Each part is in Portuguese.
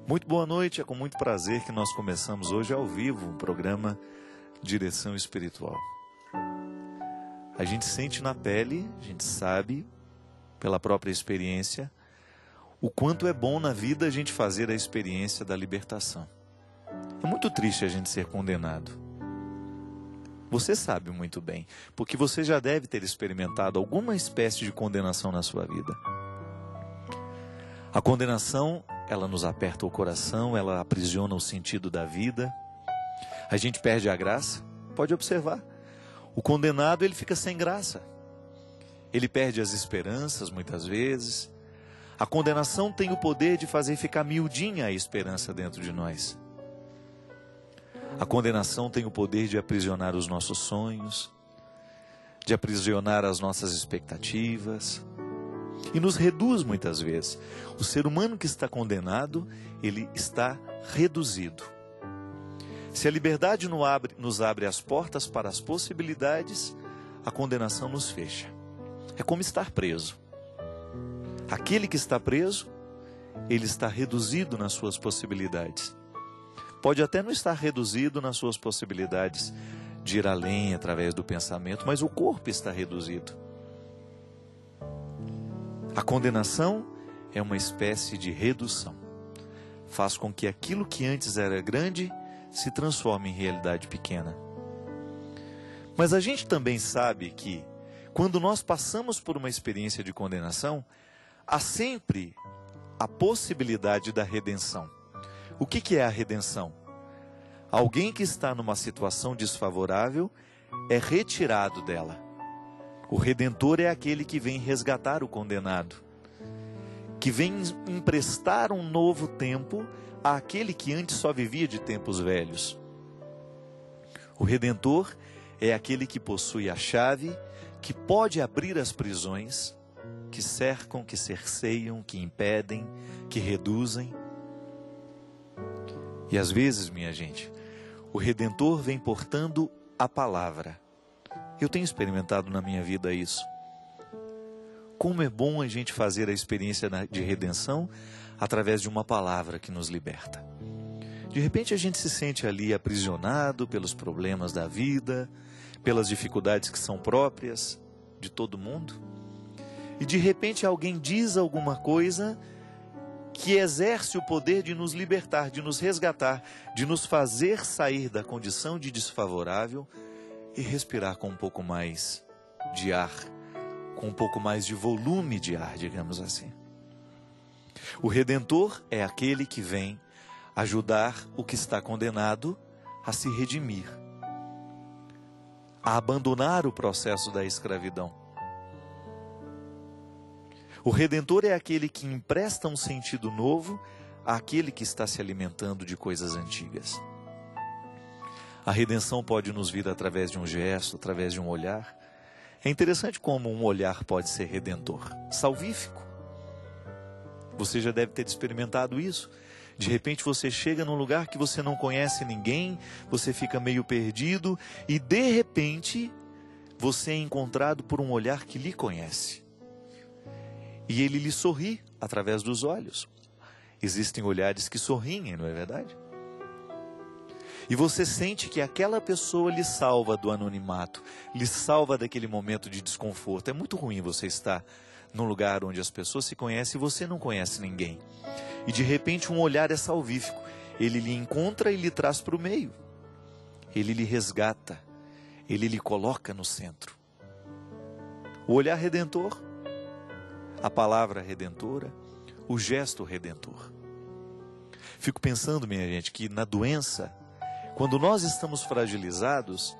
Muito boa noite, é com muito prazer que nós começamos hoje ao vivo um programa Direção Espiritual. A gente sente na pele, a gente sabe, pela própria experiência, o quanto é bom na vida a gente fazer a experiência da libertação. É muito triste a gente ser condenado. Você sabe muito bem, porque você já deve ter experimentado alguma espécie de condenação na sua vida. A condenação, ela nos aperta o coração, ela aprisiona o sentido da vida. A gente perde a graça. Pode observar. O condenado, ele fica sem graça. Ele perde as esperanças, muitas vezes. A condenação tem o poder de fazer ficar miudinha a esperança dentro de nós. A condenação tem o poder de aprisionar os nossos sonhos, de aprisionar as nossas expectativas. E nos reduz muitas vezes. O ser humano que está condenado, ele está reduzido. Se a liberdade nos abre as portas para as possibilidades, a condenação nos fecha. É como estar preso. Aquele que está preso, ele está reduzido nas suas possibilidades. Pode até não estar reduzido nas suas possibilidades de ir além através do pensamento, mas o corpo está reduzido. A condenação é uma espécie de redução. Faz com que aquilo que antes era grande se transforme em realidade pequena. Mas a gente também sabe que, quando nós passamos por uma experiência de condenação, há sempre a possibilidade da redenção. O que é a redenção? Alguém que está numa situação desfavorável é retirado dela. O Redentor é aquele que vem resgatar o condenado, que vem emprestar um novo tempo àquele que antes só vivia de tempos velhos. O Redentor é aquele que possui a chave, que pode abrir as prisões, que cercam, que cerceiam, que impedem, que reduzem. E às vezes, minha gente, o Redentor vem portando a palavra. Eu tenho experimentado na minha vida isso. Como é bom a gente fazer a experiência de redenção através de uma palavra que nos liberta. De repente a gente se sente ali aprisionado pelos problemas da vida, pelas dificuldades que são próprias de todo mundo. E de repente alguém diz alguma coisa que exerce o poder de nos libertar, de nos resgatar, de nos fazer sair da condição de desfavorável e respirar com um pouco mais de ar, com um pouco mais de volume de ar, digamos assim. O Redentor é aquele que vem ajudar o que está condenado a se redimir, a abandonar o processo da escravidão. O Redentor é aquele que empresta um sentido novo àquele que está se alimentando de coisas antigas. A redenção pode nos vir através de um gesto, através de um olhar. É interessante como um olhar pode ser redentor, salvífico. Você já deve ter experimentado isso. De repente você chega num lugar que você não conhece ninguém, você fica meio perdido e de repente você é encontrado por um olhar que lhe conhece. E ele lhe sorri através dos olhos. Existem olhares que sorriem, não é verdade? E você sente que aquela pessoa lhe salva do anonimato, lhe salva daquele momento de desconforto. É muito ruim você estar num lugar onde as pessoas se conhecem e você não conhece ninguém. E de repente um olhar é salvífico. Ele lhe encontra e lhe traz para o meio. Ele lhe resgata. Ele lhe coloca no centro. O olhar redentor, a palavra redentora, o gesto redentor. Fico pensando, minha gente, que na doença, quando nós estamos fragilizados,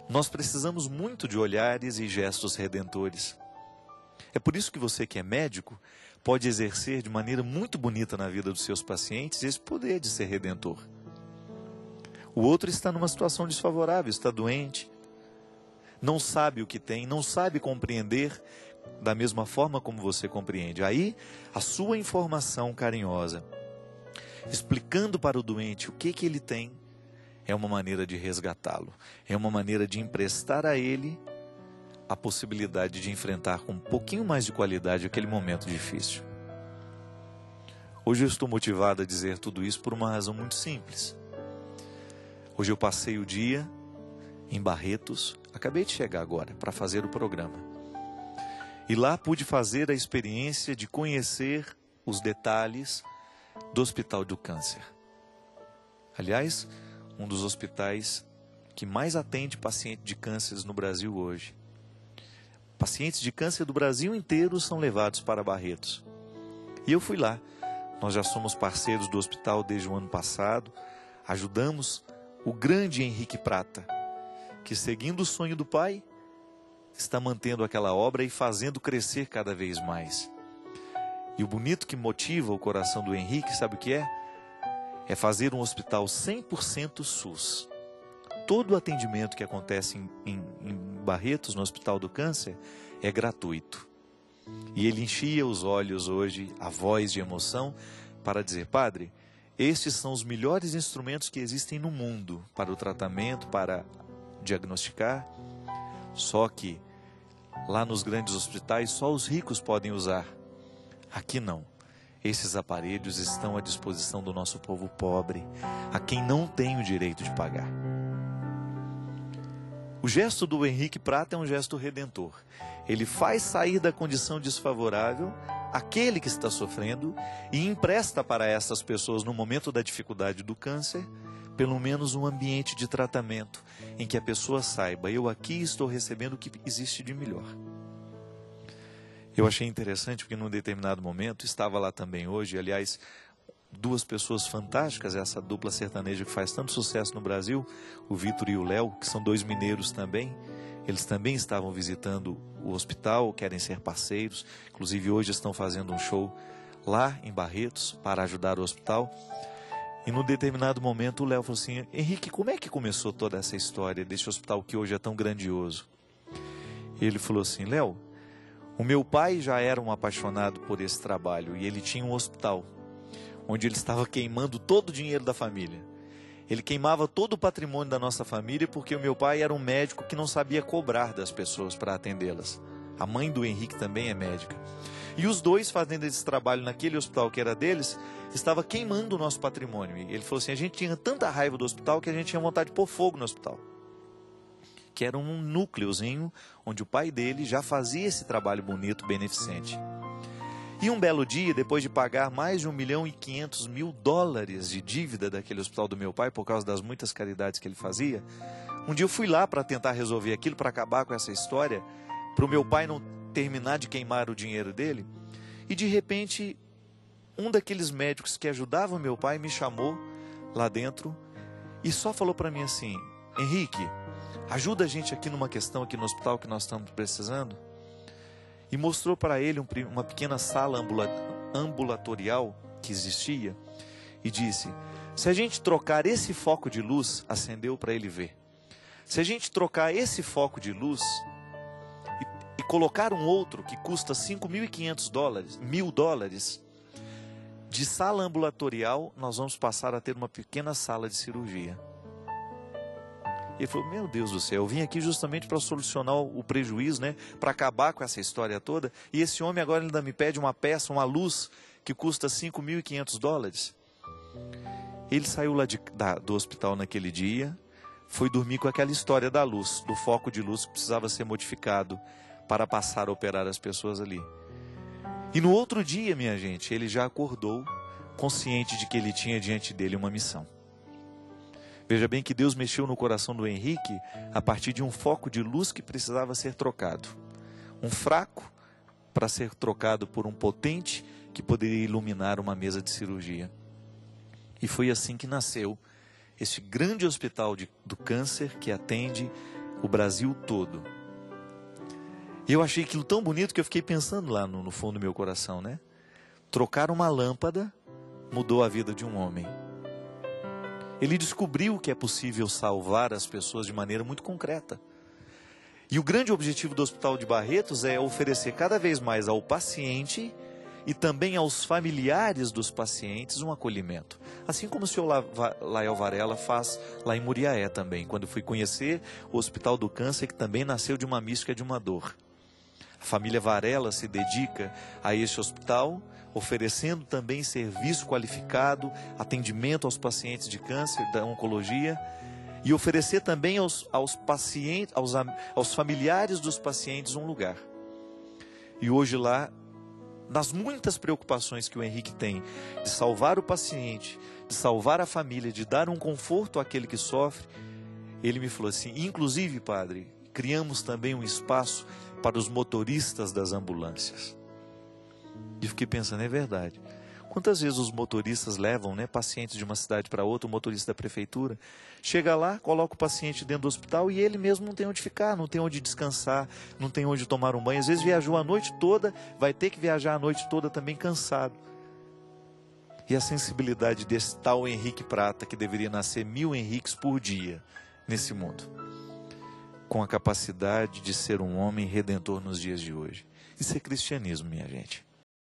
nós precisamos muito de olhares e gestos redentores. É por isso que você que é médico pode exercer de maneira muito bonita na vida dos seus pacientes esse poder de ser redentor. O outro está numa situação desfavorável, está doente, não sabe o que tem, não sabe compreender da mesma forma como você compreende. Aí, a sua informação carinhosa, explicando para o doente o que ele tem, é uma maneira de resgatá-lo, é uma maneira de emprestar a ele a possibilidade de enfrentar com um pouquinho mais de qualidade aquele momento difícil. Hoje eu estou motivado a dizer tudo isso por uma razão muito simples. Hoje eu passei o dia em Barretos, acabei de chegar agora para fazer o programa. E lá pude fazer a experiência de conhecer os detalhes do Hospital do Câncer. Aliás, um dos hospitais que mais atende paciente de câncer no Brasil hoje. Pacientes de câncer do Brasil inteiro são levados para Barretos. E eu fui lá. Nós já somos parceiros do hospital desde o ano passado. Ajudamos o grande Henrique Prata, que, seguindo o sonho do pai, está mantendo aquela obra e fazendo crescer cada vez mais. E o bonito que motiva o coração do Henrique, sabe o que é? É fazer um hospital 100% SUS. Todo o atendimento que acontece em Barretos, no Hospital do Câncer, é gratuito. E ele enchia os olhos hoje, a voz de emoção, para dizer: padre, estes são os melhores instrumentos que existem no mundo para o tratamento, para diagnosticar. Só que lá nos grandes hospitais só os ricos podem usar. Aqui não. Esses aparelhos estão à disposição do nosso povo pobre, a quem não tem o direito de pagar. O gesto do Henrique Prata é um gesto redentor. Ele faz sair da condição desfavorável aquele que está sofrendo e empresta para essas pessoas, no momento da dificuldade do câncer, pelo menos um ambiente de tratamento em que a pessoa saiba: eu aqui estou recebendo o que existe de melhor. Eu achei interessante porque num determinado momento, estava lá também hoje, aliás, duas pessoas fantásticas, essa dupla sertaneja que faz tanto sucesso no Brasil, o Vitor e o Léo, que são dois mineiros também. Eles também estavam visitando o hospital, querem ser parceiros, inclusive hoje estão fazendo um show lá em Barretos para ajudar o hospital. E num determinado momento o Léo falou assim: Henrique, como é que começou toda essa história desse hospital que hoje é tão grandioso? Ele falou assim: Léo, o meu pai já era um apaixonado por esse trabalho e ele tinha um hospital onde ele estava queimando todo o dinheiro da família. Ele queimava todo o patrimônio da nossa família porque o meu pai era um médico que não sabia cobrar das pessoas para atendê-las. A mãe do Henrique também é médica. E os dois, fazendo esse trabalho naquele hospital que era deles, estava queimando o nosso patrimônio. E ele falou assim: a gente tinha tanta raiva do hospital que a gente tinha vontade de pôr fogo no hospital. Que era um núcleozinho onde o pai dele já fazia esse trabalho bonito, beneficente. E um belo dia, depois de pagar mais de $1.500.000 de dívida daquele hospital do meu pai, por causa das muitas caridades que ele fazia, um dia eu fui lá para tentar resolver aquilo, para acabar com essa história, para o meu pai não terminar de queimar o dinheiro dele. E de repente, um daqueles médicos que ajudava o meu pai me chamou lá dentro e só falou para mim assim: Henrique, ajuda a gente aqui numa questão aqui no hospital que nós estamos precisando. E mostrou para ele uma pequena sala ambulatorial que existia e disse: se a gente trocar esse foco de luz, acendeu para ele ver, se a gente trocar esse foco de luz e colocar um outro que custa $5.500 de sala ambulatorial, nós vamos passar a ter uma pequena sala de cirurgia. Ele falou: meu Deus do céu, eu vim aqui justamente para solucionar o prejuízo, né? Para acabar com essa história toda. E esse homem agora ainda me pede uma peça, uma luz, que custa $5.500. Ele saiu lá do hospital naquele dia, foi dormir com aquela história da luz, do foco de luz que precisava ser modificado para passar a operar as pessoas ali. E no outro dia, minha gente, ele já acordou consciente de que ele tinha diante dele uma missão. Veja bem que Deus mexeu no coração do Henrique a partir de um foco de luz que precisava ser trocado. Um fraco para ser trocado por um potente que poderia iluminar uma mesa de cirurgia. E foi assim que nasceu esse grande hospital do câncer que atende o Brasil todo. E eu achei aquilo tão bonito que eu fiquei pensando lá no fundo do meu coração, né? Trocar uma lâmpada mudou a vida de um homem. Ele descobriu que é possível salvar as pessoas de maneira muito concreta. E o grande objetivo do Hospital de Barretos é oferecer cada vez mais ao paciente e também aos familiares dos pacientes um acolhimento. Assim como o senhor Lael Varela faz lá em Muriaé também, quando fui conhecer o Hospital do Câncer, que também nasceu de uma mística de uma dor. A família Varela se dedica a este hospital, oferecendo também serviço qualificado, atendimento aos pacientes de câncer, da oncologia, e oferecer também aos pacientes, aos familiares dos pacientes um lugar. E hoje lá, nas muitas preocupações que o Henrique tem de salvar o paciente, de salvar a família, de dar um conforto àquele que sofre, ele me falou assim: inclusive, padre, criamos também um espaço para os motoristas das ambulâncias. E fiquei pensando, é verdade. Quantas vezes os motoristas levam, pacientes de uma cidade para outra, o motorista da prefeitura, chega lá, coloca o paciente dentro do hospital e ele mesmo não tem onde ficar, não tem onde descansar, não tem onde tomar um banho. Às vezes viajou a noite toda, vai ter que viajar a noite toda também cansado. E a sensibilidade desse tal Henrique Prata, que deveria nascer 1000 Henriques por dia nesse mundo, com a capacidade de ser um homem redentor nos dias de hoje. Isso é cristianismo, minha gente.